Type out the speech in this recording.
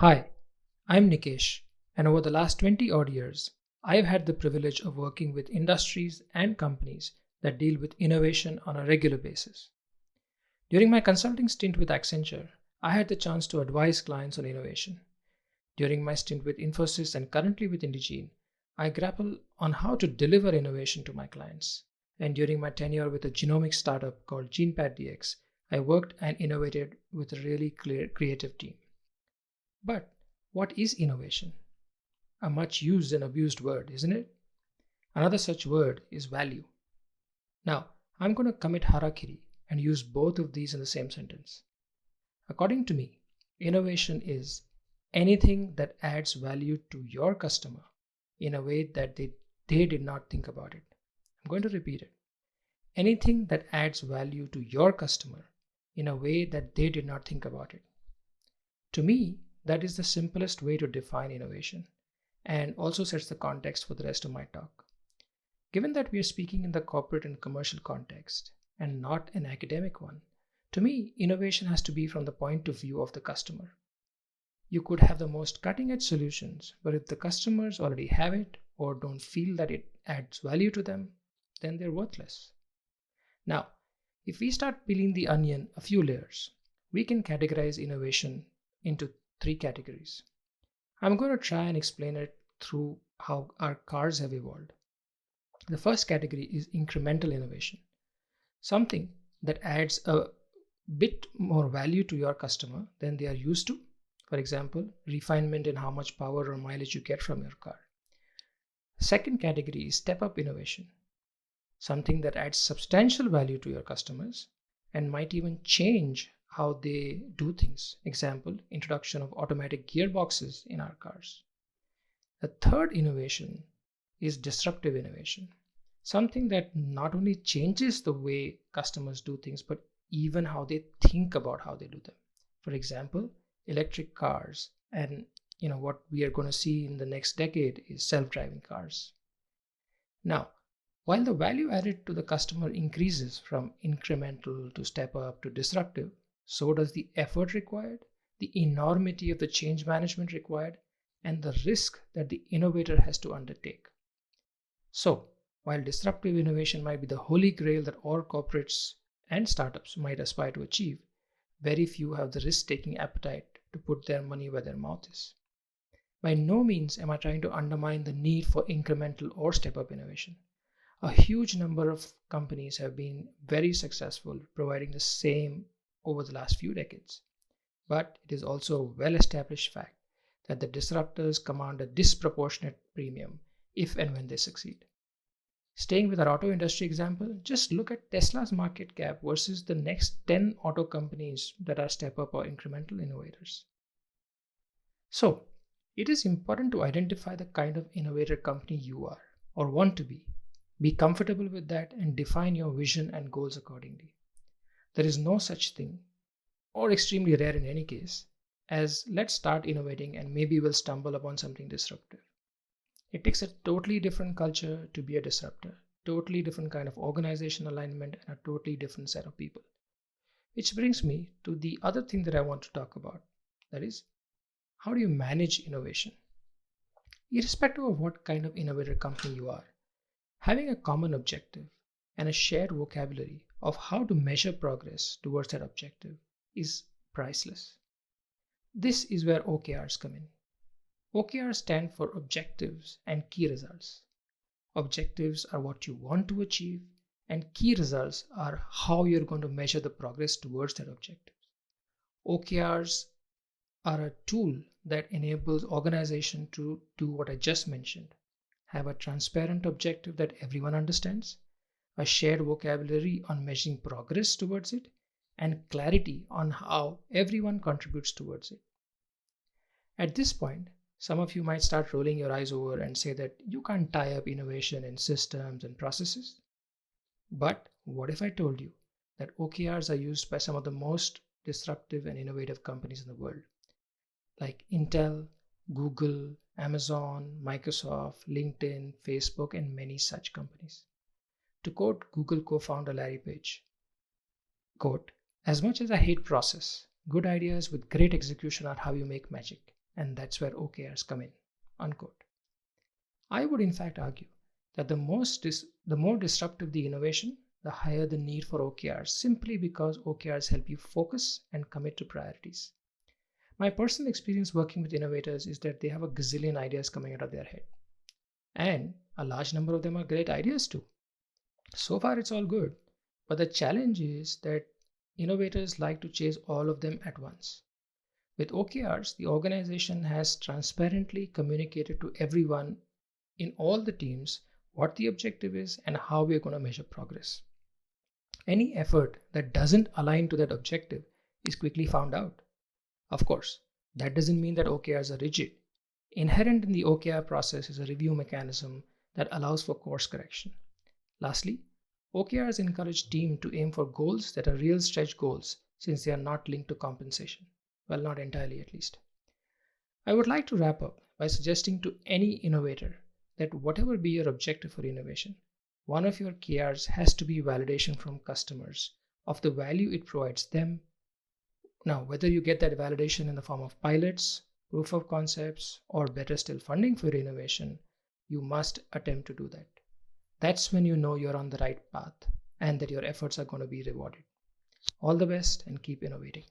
Hi, I'm Nikesh, and over the last 20 odd years, I've had the privilege of working with industries and companies that deal with innovation on a regular basis. During my consulting stint with Accenture, I had the chance to advise clients on innovation. During my stint with Infosys and currently with Indegene, I grapple on how to deliver innovation to my clients. And during my tenure with a genomic startup called GenePadDX, I worked and innovated with a really creative team. But what is innovation? A much used and abused word, isn't it? Another such word is value. Now, I'm going to commit harakiri and use both of these in the same sentence. According to me, innovation is anything that adds value to your customer in a way that they did not think about it. I'm going to repeat it. Anything that adds value to your customer in a way that they did not think about it. To me, that is the simplest way to define innovation and also sets the context for the rest of my talk. Given that we are speaking in the corporate and commercial context and not an academic one, to me, innovation has to be from the point of view of the customer. You could have the most cutting edge solutions, but if the customers already have it or don't feel that it adds value to them, then they're worthless. Now, if we start peeling the onion a few layers, we can categorize innovation into three categories. I'm going to try and explain it through how our cars have evolved. The first category is incremental innovation, something that adds a bit more value to your customer than they are used to. For example, refinement in how much power or mileage you get from your car. Second category is step up innovation, something that adds substantial value to your customers and might even change how they do things. Example, introduction of automatic gearboxes in our cars. The third innovation is disruptive innovation, something that not only changes the way customers do things, but even how they think about how they do them. For example, electric cars, and what we are going to see in the next decade is self-driving cars. Now, while the value added to the customer increases from incremental to step up to disruptive, so does the effort required, the enormity of the change management required, and the risk that the innovator has to undertake. So, while disruptive innovation might be the holy grail that all corporates and startups might aspire to achieve, very few have the risk-taking appetite to put their money where their mouth is. By no means am I trying to undermine the need for incremental or step-up innovation. A huge number of companies have been very successful providing the same over the last few decades. But it is also a well-established fact that the disruptors command a disproportionate premium if and when they succeed. Staying with our auto industry example, just look at Tesla's market cap versus the next 10 auto companies that are step-up or incremental innovators. So, it is important to identify the kind of innovator company you are or want to be. Be comfortable with that and define your vision and goals accordingly. There is no such thing, or extremely rare in any case, as let's start innovating and maybe we'll stumble upon something disruptive. It takes a totally different culture to be a disruptor, totally different kind of organization alignment, and a totally different set of people. Which brings me to the other thing that I want to talk about, that is, how do you manage innovation? Irrespective of what kind of innovator company you are, having a common objective and a shared vocabulary of how to measure progress towards that objective is priceless. This is where OKRs come in. OKRs stand for objectives and key results. Objectives are what you want to achieve, and key results are how you're going to measure the progress towards that objective. OKRs are a tool that enables organization to do what I just mentioned. Have a transparent objective that everyone understands, a shared vocabulary on measuring progress towards it, and clarity on how everyone contributes towards it. At this point, some of you might start rolling your eyes over and say that you can't tie up innovation in systems and processes. But what if I told you that OKRs are used by some of the most disruptive and innovative companies in the world, like Intel, Google, Amazon, Microsoft, LinkedIn, Facebook, and many such companies? To quote Google co-founder Larry Page, quote, "As much as I hate process, good ideas with great execution are how you make magic. and that's where OKRs come in. Unquote. I would in fact argue that the more disruptive the innovation, the higher the need for OKRs, simply because OKRs help you focus and commit to priorities. My personal experience working with innovators is that they have a gazillion ideas coming out of their head. And a large number of them are great ideas too. So far, it's all good. But the challenge is that innovators like to chase all of them at once. With OKRs, the organization has transparently communicated to everyone in all the teams what the objective is and how we're going to measure progress. Any effort that doesn't align to that objective is quickly found out. Of course, that doesn't mean that OKRs are rigid. Inherent in the OKR process is a review mechanism that allows for course correction. Lastly, OKRs encourage team to aim for goals that are real stretch goals since they are not linked to compensation. Well, not entirely at least. I would like to wrap up by suggesting to any innovator that whatever be your objective for innovation, one of your KRs has to be validation from customers of the value it provides them. Now, whether you get that validation in the form of pilots, proof of concepts, or better still funding for your innovation, you must attempt to do that. That's when you know you're on the right path and that your efforts are going to be rewarded. All the best and keep innovating.